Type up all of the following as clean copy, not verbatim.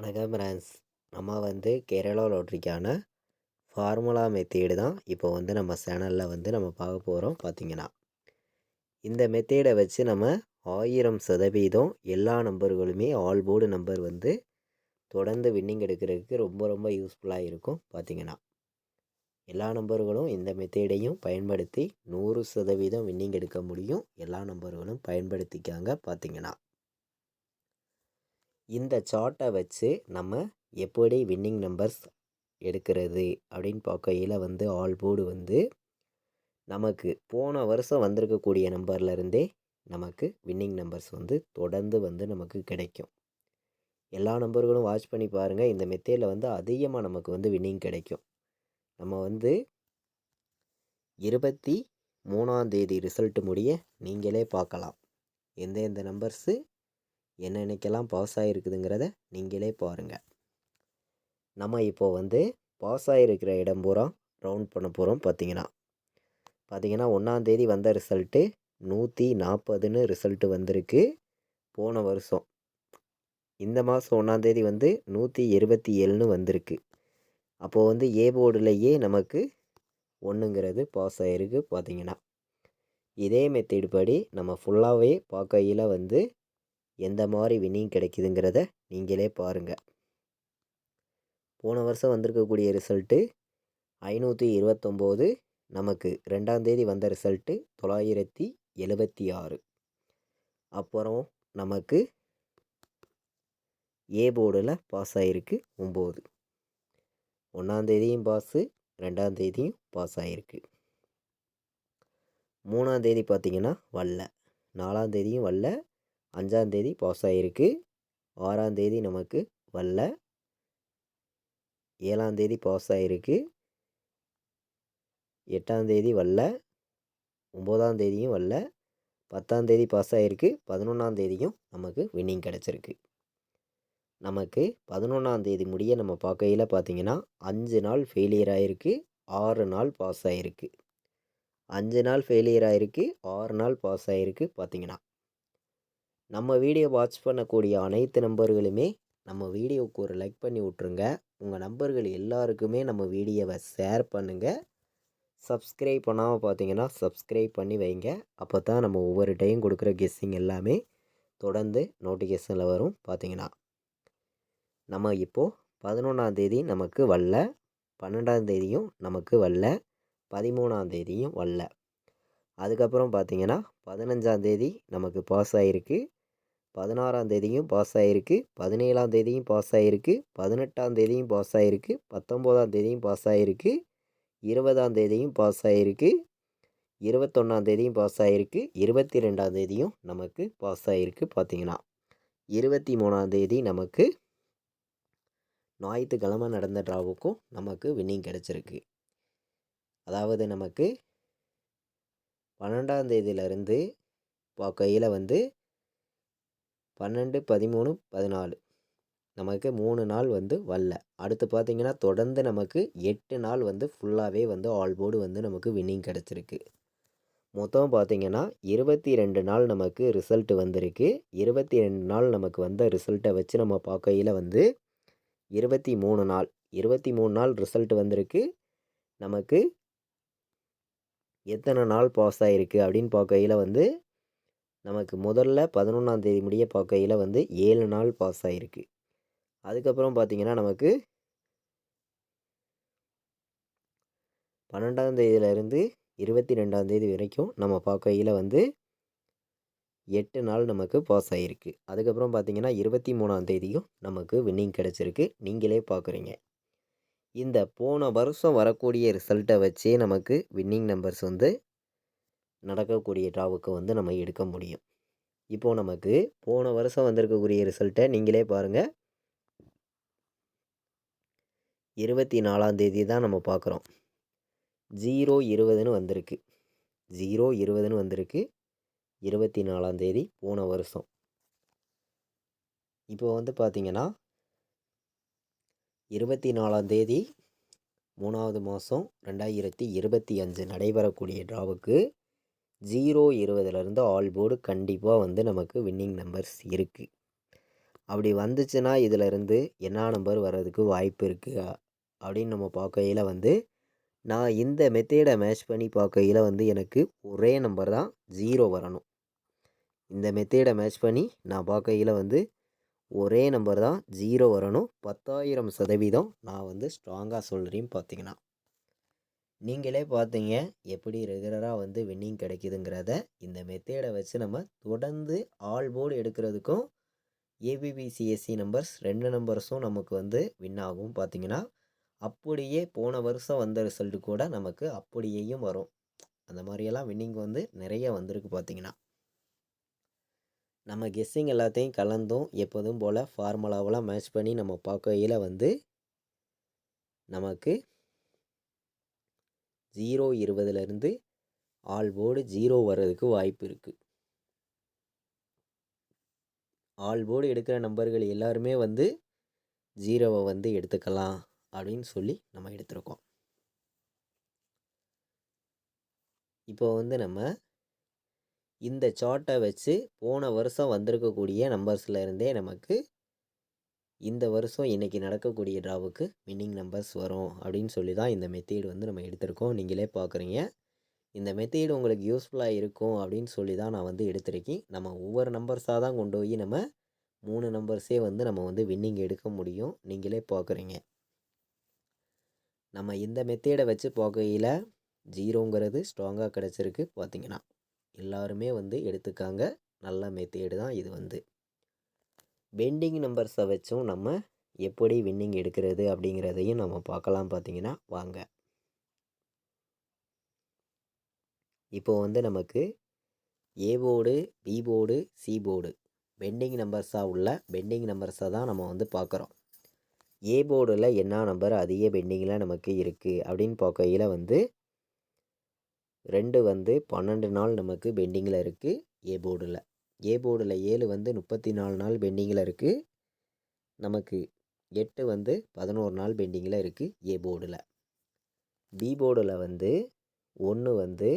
வணக்கம் ஃப்ரெண்ட்ஸ். நம்ம Kerala லாட்ரிக்கான formula method தான் இப்போ நம்ம சேனலில் நம்ம பார்க்க போகிறோம். பார்த்தீங்கன்னா இந்த மெத்தேடை வச்சு நம்ம 1000% எல்லா நம்பர்களுமே ஆல் போர்டு நம்பர் தொடர்ந்து வின்னிங் எடுக்கிறதுக்கு ரொம்ப ரொம்ப யூஸ்ஃபுல்லாக இருக்கும். பார்த்தீங்கன்னா எல்லா நம்பர்களும் இந்த மெத்தேடையும் பயன்படுத்தி 100% வின்னிங் எடுக்க முடியும். எல்லா நம்பர்களும் பயன்படுத்திக்காங்க. பார்த்தீங்கன்னா இந்த சார்ட்டை வச்சு நம்ம எப்படி வின்னிங் நம்பர்ஸ் எடுக்கிறது அப்படின்னு பார்க்கையில் ஆல் போர்டு நமக்கு போன வருஷம் வந்திருக்கக்கூடிய நம்பர்லேருந்தே நமக்கு வின்னிங் நம்பர்ஸ் தொடர்ந்து நமக்கு கிடைக்கும். எல்லா நம்பர்களும் வாட்ச் பண்ணி பாருங்கள். இந்த மெத்தேடில் அதிகமாக நமக்கு வின்னிங் கிடைக்கும். நம்ம 23ஆம் தேதி ரிசல்ட்டு முடிய நீங்களே பார்க்கலாம். எந்தெந்த நம்பர்ஸு என்னென்னைக்கெல்லாம் பாஸ் ஆகிருக்குதுங்கிறத நீங்களே பாருங்கள். நம்ம இப்போது பாஸ் ஆகிருக்கிற இடம் பூரா ரவுண்ட் பண்ண போகிறோம். பார்த்தீங்கன்னா 1ஆந்தேதி வந்த ரிசல்ட்டு 140ன்னு ரிசல்ட்டு வந்திருக்கு போன வருஷம். இந்த மாதம் 1ஆந்தேதி 127ன்னு வந்திருக்கு. அப்போது ஏ போர்டுலேயே நமக்கு 1ங்கிறது பாஸ் ஆகிருக்கு. பார்த்தீங்கன்னா இதே மெத்தேடு படி நம்ம ஃபுல்லாகவே பார்க்கையில் எந்த மாதிரி வின்னிங் கிடைக்குதுங்கிறத நீங்களே பாருங்கள். போன வருஷம் வந்திருக்கக்கூடிய ரிசல்ட்டு 529. நமக்கு 2ஆந்தேதி வந்த ரிசல்ட்டு 976. அப்புறம் நமக்கு ஏ போர்டில் பாஸ் ஆகிருக்கு 9. 1ஆந்தேதியும் பாஸு, 2ஆந்தேதியும் பாஸ் ஆகிருக்கு. 3ஆந்தேதி பார்த்திங்கன்னா வரல, 4ஆந்தேதியும் வரல, 5ஆந்தேதி பாஸ் ஆகிருக்கு, 6ஆந்தேதி நமக்கு வரல, 7ஆந்தேதி பாஸ் ஆகிருக்கு, 8ஆந்தேதி வரல, 9ஆந்தேதியும் வரல, 10ஆந்தேதி பாஸ் ஆகிருக்கு, 11ஆந்தேதியும் நமக்கு வின்னிங் கிடச்சிருக்கு. நமக்கு 11ஆந்தேதி முடிய நம்ம பார்க்கையில் பார்த்திங்கன்னா 5 நாள் ஃபெயிலியர் ஆகிருக்கு, 6 நாள் பாஸ் ஆகிருக்கு. 5 நாள் ஃபெயிலியர் ஆகிருக்கு, 6 நாள் பாஸ் ஆகிருக்கு. பார்த்திங்கன்னா நம்ம வீடியோ வாட்ச் பண்ணக்கூடிய அனைத்து நம்பர்களுமே நம்ம வீடியோவுக்கு ஒரு லைக் பண்ணி விட்ருங்க. உங்கள் நம்பர்கள் எல்லாருக்குமே நம்ம வீடியோவை ஷேர் பண்ணுங்கள். சப்ஸ்கிரைப் பண்ணாமல் பார்த்தீங்கன்னா சப்ஸ்கிரைப் பண்ணி வைங்க. அப்போ தான் நம்ம ஒவ்வொரு டைம் கொடுக்குற கெஸ்ஸிங் எல்லாமே தொடர்ந்து நோட்டிஃபிகேஷனில் வரும். பார்த்தீங்கன்னா நம்ம இப்போது 11ஆந்தேதி நமக்கு வரல, 12ஆந்தேதியும் நமக்கு வரல, 13ஆந்தேதியும் வரல. அதுக்கப்புறம் பார்த்திங்கன்னா 15ஆந்தேதி நமக்கு பாஸ் ஆகிருக்கு, 16ஆந்தேதியும் பாஸ் ஆகிருக்கு, 17ஆந்தேதியும் பாஸ் ஆகிருக்கு, 18ஆந்தேதியும் பாஸ் ஆகிருக்கு, 19ஆந்தேதியும் பாஸ் ஆகிருக்கு, 20ஆந்தேதியும் பாஸ் ஆகிருக்கு, 21ஆந்தேதியும் பாஸ் ஆகிருக்கு, 22ஆந்தேதியும் நமக்கு பாஸ் ஆகிருக்கு. பார்த்திங்கன்னா 23ஆந்தேதி நமக்கு ஞாயிற்றுக்கிழமை நடந்த ட்ராவுக்கும் நமக்கு வின்னிங் கிடச்சிருக்கு. அதாவது நமக்கு 12ஆந்தேதியிலேருந்து பார்க்கையில் 12, 13, 14 நமக்கு 3 நாள் வரல. அடுத்து பார்த்திங்கன்னா தொடர்ந்து நமக்கு 8 நாள் ஃபுல்லாகவே ஆல் போர்டு நமக்கு வின்னிங் கிடச்சிருக்கு. மொத்தம் பார்த்திங்கன்னா 22 நாள் நமக்கு ரிசல்ட்டு வந்திருக்கு. 22 நாள் நமக்கு வந்த ரிசல்ட்டை வச்சு நம்ம பார்க்கையில் 23 நாள் 23 நாள் ரிசல்ட் வந்திருக்கு. நமக்கு எத்தனை நாள் பாஸ் ஆகிருக்கு அப்படின்னு பார்க்கையில் நமக்கு முதல்ல 11ஆந்தேதி முடிய பார்க்கையில் 7 நாள் பாஸ் ஆகிருக்கு. அதுக்கப்புறம் பார்த்திங்கன்னா நமக்கு 12ஆந்தேதியிலேருந்து 22ஆந்தேதி வரைக்கும் நம்ம பார்க்கையில் 8 நாள் நமக்கு பாஸ் ஆகிருக்கு. அதுக்கப்புறம் பார்த்திங்கன்னா 23ஆந்தேதியும் நமக்கு வின்னிங் கிடச்சிருக்கு. நீங்களே பார்க்குறீங்க. இந்த போன வருஷம் வரக்கூடிய ரிசல்ட்டை வச்சே நமக்கு வின்னிங் நம்பர்ஸ் நடக்கக்கூடிய ட்ராவுக்கு நம்ம எடுக்க முடியும். இப்போது நமக்கு போன வருஷம் வந்திருக்கக்கூடிய ரிசல்ட்டை நீங்களே பாருங்கள். 24ஆந்தேதி தான் நம்ம பார்க்குறோம். 020ன்னு வந்திருக்கு. 020ன்னு வந்திருக்கு 24ஆந்தேதி போன வருஷம். இப்போ பார்த்திங்கன்னா 24ஆந்தேதி 3வது மாதம் 2025 நடைபெறக்கூடிய ட்ராவுக்கு 020லேருந்து ஆல் போர்டு கண்டிப்பாக நமக்கு வின்னிங் நம்பர்ஸ் இருக்குது. அப்படி வந்துச்சுன்னா இதிலேருந்து என்ன நம்பர் வர்றதுக்கு வாய்ப்பு இருக்குது அப்படின்னு நம்ம பார்க்கையில் வந்து நான் இந்த மெத்தேடை மேட்ச் பண்ணி பார்க்கையில் வந்து எனக்கு ஒரே நம்பர் தான் 0 வரணும். இந்த மெத்தேடை மேட்ச் பண்ணி நான் பார்க்கையில் வந்து ஒரே நம்பர் தான் 0 வரணும். 10,000% நான் வந்து ஸ்ட்ராங்காக சொல்கிறேன். பார்த்தீங்கன்னா நீங்களே பார்த்தீங்க எப்படி ரெகுலராக வந்து வின்னிங் கிடைக்குதுங்கிறத. இந்த மெத்தேடை வச்சு நம்ம தொடர்ந்து ஆல் போர்டு எடுக்கிறதுக்கும் ஏபிபிசிஎஸ்சி நம்பர்ஸ் 2 நம்பர்ஸும் நமக்கு வந்து வின் ஆகும். பார்த்தீங்கன்னா அப்படியே போன வருஷம் வந்த ரிசல்ட்டு கூட நமக்கு அப்படியேயும் வரும். அந்த மாதிரியெல்லாம் வின்னிங் வந்து நிறைய வந்திருக்கு. பார்த்தீங்கன்னா நம்ம கெஸ்ஸிங் எல்லாத்தையும் கலந்தும் எப்போதும் போல் ஃபார்முலாவெல்லாம் மேட்ச் பண்ணி நம்ம பார்க்கையில் வந்து நமக்கு 0-20லேருந்து ஆல் போர்டு 0 வர்றதுக்கு வாய்ப்பு இருக்குது. ஆல் போர்டு எடுக்கிற நம்பர்கள் எல்லாருமே வந்து 0வை வந்து எடுத்துக்கலாம் அப்படின்னு சொல்லி நம்ம எடுத்திருக்கோம். இப்போ வந்து நம்ம இந்த சார்ட்டை வச்சு போன வருஷம் வந்திருக்கக்கூடிய நம்பர்ஸ்லேருந்தே நமக்கு இந்த வருஷம் இன்றைக்கி நடக்கக்கூடிய ட்ராவுக்கு வின்னிங் நம்பர்ஸ் வரும் அப்படின்னு சொல்லி தான் இந்த மெத்தேடு வந்து நம்ம எடுத்திருக்கோம். நீங்களே பார்க்குறீங்க. இந்த மெத்தேடு உங்களுக்கு யூஸ்ஃபுல்லாக இருக்கும் அப்படின்னு சொல்லி தான் நான் வந்து எடுத்திருக்கேன். நம்ம ஒவ்வொரு நம்பர்ஸாக தான் கொண்டு போய் நம்ம 3 நம்பர்ஸே வந்து நம்ம வந்து வின்னிங் எடுக்க முடியும். நீங்களே பார்க்குறீங்க. நம்ம இந்த மெத்தேடை வச்சு பார்க்கையில் 0ங்கிறது ஸ்ட்ராங்காக கிடச்சிருக்கு. பார்த்தீங்கன்னா எல்லாருமே வந்து எடுத்துக்காங்க. நல்ல மெத்தேடு தான் இது. வந்து பெண்டிங் நம்பர்ஸை வச்சும் நம்ம எப்படி வின்னிங் எடுக்கிறது அப்படிங்கிறதையும் நம்ம பார்க்கலாம். பார்த்தீங்கன்னா வாங்க. இப்போ வந்து நமக்கு A board, B board, C board pending நம்பர்ஸாக உள்ள பெண்டிங் நம்பர்ஸை தான் நம்ம வந்து பார்க்குறோம். ஏ போர்டில் என்ன நம்பர் அதிக பெண்டிங்கில் நமக்கு இருக்குது அப்படின்னு பார்க்கையில் வந்து 2 வந்து 12 நாள் நமக்கு பெண்டிங்கில் இருக்குது. ஏ போர்டில் 7 வந்து 34 நாள் பெண்டிங்கில் இருக்குது. நமக்கு 8 வந்து 11 நாள் பெண்டிங்கில் இருக்குது ஏ போர்டில். பி போர்டில் வந்து 1 வந்து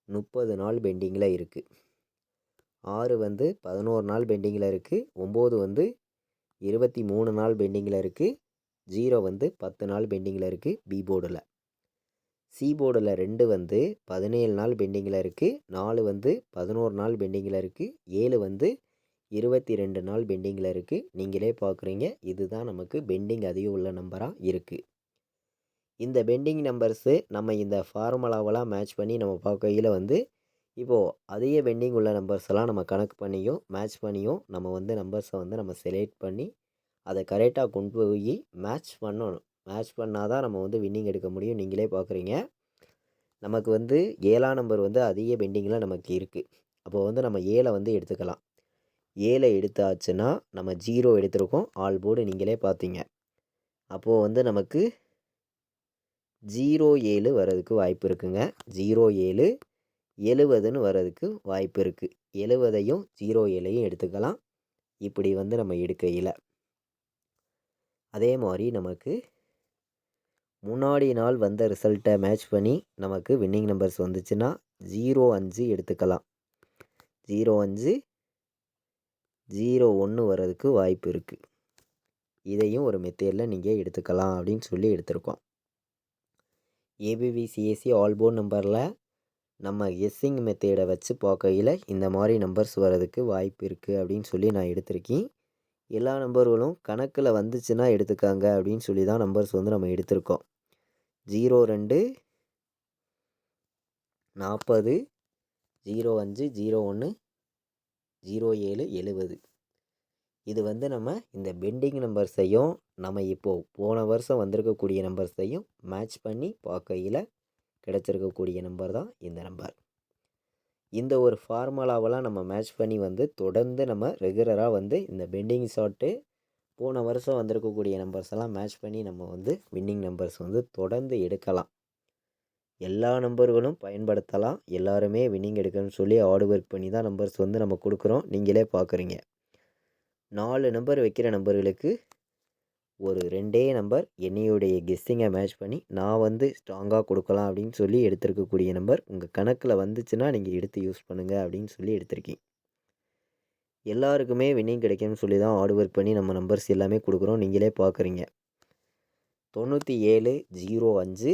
30 நாள் பெண்டிங்கில் இருக்குது. 6 வந்து 11 நாள் பெண்டிங்கில் இருக்குது. 9 வந்து 23 நாள் பெண்டிங்கில் இருக்குது. 0 வந்து 10 நாள் பெண்டிங்கில் இருக்குது பி போர்டில். சி போர்டில் 2 வந்து 17 நாள் பெண்டிங்கில் இருக்குது. 4 வந்து 11 நாள் பெண்டிங்கில் இருக்குது. 7 வந்து 22 நாள் பெண்டிங்கில் இருக்குது. நீங்களே பார்க்குறீங்க. இதுதான் நமக்கு பெண்டிங் அதிகம் உள்ள நம்பராக இருக்குது. இந்த பெண்டிங் நம்பர்ஸு நம்ம இந்த ஃபார்முலாவெல்லாம் மேட்ச் பண்ணி நம்ம பார்க்கையில் வந்து இப்போது அதிக பெண்டிங் உள்ள நம்பர்ஸ் எல்லாம் நம்ம கணக்கு பண்ணியும் மேட்ச் பண்ணியும் நம்ம வந்து நம்பர்ஸை வந்து நம்ம செலக்ட் பண்ணி அதை கரெக்டாக கொண்டு போய் மேட்ச் பண்ணணும். மேட்ச் பண்ணால் தான் நம்ம வந்து வின்னிங் எடுக்க முடியும். நீங்களே பார்க்குறீங்க. நமக்கு வந்து 7ஆம் நம்பர் வந்து அதிக பெண்டிங்கில் நமக்கு இருக்குது. அப்போது வந்து நம்ம 7 வந்து எடுத்துக்கலாம். 7 எடுத்தாச்சுன்னா நம்ம 0 எடுத்திருக்கோம். ஆல் போர்டு நீங்களே பார்த்தீங்க. அப்போது வந்து நமக்கு 07 வர்றதுக்கு வாய்ப்பு இருக்குங்க. 07 70ன்னு வர்றதுக்கு வாய்ப்பு இருக்குது. 70ஐயும் 07ஐயும் எடுத்துக்கலாம். இப்படி வந்து நம்ம எடுக்கையில் அதே மாதிரி நமக்கு முன்னாடி நாள் வந்த ரிசல்ட்டை மேட்ச் பண்ணி நமக்கு வின்னிங் நம்பர்ஸ் வந்துச்சுன்னா 05 எடுத்துக்கலாம். 05 01 வர்றதுக்கு வாய்ப்பு இருக்குது. இதையும் ஒரு மெத்தேடில் நீங்கள் எடுத்துக்கலாம் அப்படின்னு சொல்லி எடுத்திருக்கோம். ஏபிபிசிஎஸ்சி ஆல் போர்டு நம்பரில் நம்ம கெஸ்ஸிங் மெத்தேடை வச்சு பார்க்கையில் இந்த மாதிரி நம்பர்ஸ் வர்றதுக்கு வாய்ப்பு இருக்குது அப்படின்னு சொல்லி நான் எடுத்திருக்கேன். எல்லா நம்பர்களும் கணக்கில் வந்துச்சுன்னா எடுத்துக்காங்க அப்படின்னு சொல்லி தான் நம்பர்ஸ் வந்து நம்ம எடுத்திருக்கோம். 02 40 05 01 07 70 இது வந்து நம்ம இந்த பெண்டிங் நம்பர்ஸையும் நம்ம இப்போது போன வருஷம் வந்திருக்கக்கூடிய நம்பர்ஸையும் மேட்ச் பண்ணி பார்க்கையில் கிடச்சிருக்கக்கூடிய நம்பர் தான் இந்த நம்பர். இந்த ஒரு ஃபார்முலாவெல்லாம் நம்ம மேட்ச் பண்ணி வந்து தொடர்ந்து நம்ம ரெகுலராக வந்து இந்த பெண்டிங் ஷார்ட்டு போன வருஷம் வந்திருக்கக்கூடிய நம்பர்ஸ் எல்லாம் மேட்ச் பண்ணி நம்ம வந்து வின்னிங் நம்பர்ஸ் வந்து தொடர்ந்து எடுக்கலாம். எல்லா நம்பர்களும் பயன்படுத்தலாம். எல்லாருமே வின்னிங் எடுக்கணும்னு சொல்லி ஹார்ட் ஒர்க் பண்ணி தான் நம்பர்ஸ் வந்து நம்ம கொடுக்குறோம். நீங்களே பார்க்குறீங்க. 4 நம்பர் வைக்கிற நம்பர்களுக்கு ஒரு 2 நம்பர் என்னையுடைய கெஸ்ஸிங்கை மேட்ச் பண்ணி நான் வந்து ஸ்ட்ராங்காக கொடுக்கலாம் அப்படின்னு சொல்லி எடுத்திருக்கக்கூடிய நம்பர் உங்கள் கணக்கில் வந்துச்சுன்னா நீங்கள் எடுத்து யூஸ் பண்ணுங்கள் அப்படின்னு சொல்லி எடுத்திருக்கேன். எல்லாருக்குமே வின்னிங் கிடைக்கும்னு சொல்லி தான் ஹார்ட் ஒர்க் பண்ணி நம்ம நம்பர்ஸ் எல்லாமே கொடுக்குறோம். நீங்களே பார்க்குறீங்க. 9705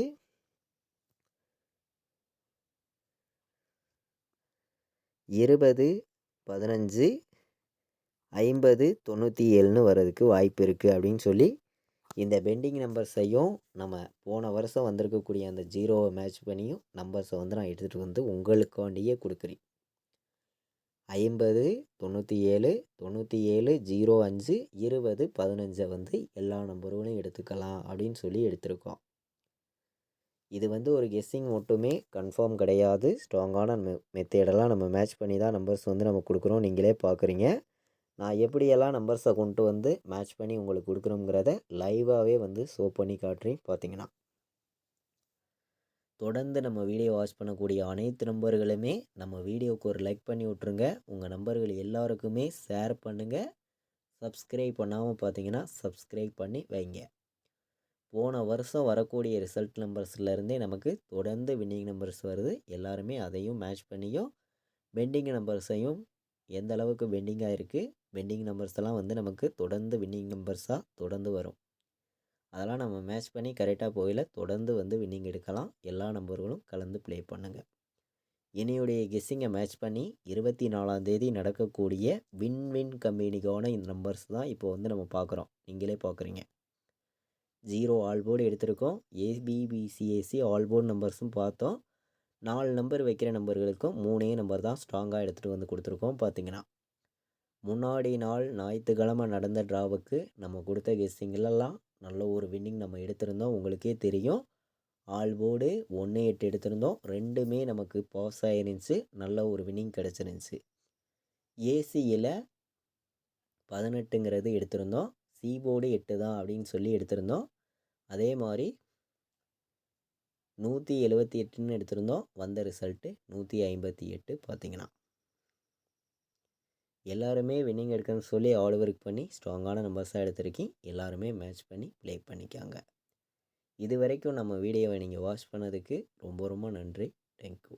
20 15 50 97ன்னு வர்றதுக்கு வாய்ப்பு இருக்குது அப்படின்னு சொல்லி இந்த பெண்டிங் நம்பர்ஸையும் நம்ம போன வருஷம் வந்திருக்கக்கூடிய அந்த 0வை மேட்ச் பண்ணியும் நம்பர்ஸை வந்து நான் எடுத்துகிட்டு வந்து உங்களுக்காண்டியே கொடுக்குறேன். 50 97 97 05 20 15 வந்து எல்லா நம்பர்களையும் எடுத்துக்கலாம் அப்படின்னு சொல்லி எடுத்திருக்கோம். இது வந்து ஒரு கெஸ்ஸிங் மட்டுமே, கன்ஃபார்ம் கிடையாது. ஸ்ட்ராங்கான மெத்தேடெல்லாம் நம்ம மேட்ச் பண்ணி தான் நம்பர்ஸ் வந்து நம்ம கொடுக்குறோம். நீங்களே பார்க்குறீங்க. நான் எப்படியெல்லாம் நம்பர்ஸை கொண்டு வந்து மேட்ச் பண்ணி உங்களுக்கு கொடுக்குறோங்கிறத லைவாகவே வந்து ஷோ பண்ணி காட்டுறேன். பார்த்தீங்கன்னா தொடர்ந்து நம்ம வீடியோ வாட்ச் பண்ணக்கூடிய அனைத்து நம்பர்களுமே நம்ம வீடியோவுக்கு ஒரு லைக் பண்ணி விட்ருங்க. உங்கள் நம்பர்கள் எல்லாருக்குமே ஷேர் பண்ணுங்கள். சப்ஸ்கிரைப் பண்ணாமல் பார்த்தீங்கன்னா சப்ஸ்கிரைப் பண்ணி வைங்க. போன வருஷம் வரக்கூடிய ரிசல்ட் நம்பர்ஸ்லேருந்தே நமக்கு தொடர்ந்து வின்னிங் நம்பர்ஸ் வருது. எல்லாருமே அதையும் மேட்ச் பண்ணியும் பெண்டிங் நம்பர்ஸையும் எந்த அளவுக்கு பெண்டிங்காக இருக்குது, பெண்டிங் நம்பர்ஸ் எல்லாம் வந்து நமக்கு தொடர்ந்து வின்னிங் நம்பர்ஸாக தொடர்ந்து வரும். அதெல்லாம் நம்ம மேட்ச் பண்ணி கரெக்டாக போகல தொடர்ந்து வந்து வின்னிங் எடுக்கலாம். எல்லா நம்பர்களும் கலந்து ப்ளே பண்ணுங்கள். என்னையுடைய கெஸ்ஸிங்கை மேட்ச் பண்ணி 24ஆம் தேதி நடக்கக்கூடிய வின் கம்பெனிக்கான இந்த நம்பர்ஸ் தான் இப்போ வந்து நம்ம பார்க்குறோம். நீங்களே பார்க்குறீங்க. 0 ஆல்போர்டு எடுத்திருக்கோம். ஏபிபிசிஏசி ஆல்போர்டு நம்பர்ஸும் பார்த்தோம். 4 நம்பர் வைக்கிற நம்பர்களுக்கும் 3 நம்பர் தான் ஸ்ட்ராங்காக எடுத்துகிட்டு வந்து கொடுத்துருக்கோம். பார்த்தீங்கன்னா முன்னாடி நாள் ஞாயிற்றுக்கிழமை நடந்த ட்ராவுக்கு நம்ம கொடுத்த கெஸ்ஸிங்களெல்லாம் நல்ல ஒரு வின்னிங் நம்ம எடுத்திருந்தோம். உங்களுக்கே தெரியும். ஆல்போர்டு 1 8 எடுத்திருந்தோம். ரெண்டுமே நமக்கு பாஸ் ஆயிருந்துச்சு. நல்ல ஒரு வின்னிங் கிடச்சிருந்துச்சு. ஏசியில் 18ங்கிறது எடுத்திருந்தோம். சி போர்டு 8 தான் அப்படின்னு சொல்லி எடுத்திருந்தோம். அதே மாதிரி 178ன்னு எடுத்திருந்தோம். வந்த ரிசல்ட்டு 158. பார்த்தீங்கன்னா எல்லாருமே வின்னிங் எடுக்கணும்னு சொல்லி ஹார்ட் ஒர்க் பண்ணி ஸ்ட்ராங்கான நம்பர்ஸாக எடுத்திருக்கேன். எல்லாருமே மேட்ச் பண்ணி ப்ளே பண்ணிக்காங்க. இது வரைக்கும் நம்ம வீடியோவை நீங்கள் வாட்ச் பண்ணதுக்கு ரொம்ப ரொம்ப நன்றி. தேங்க்யூ.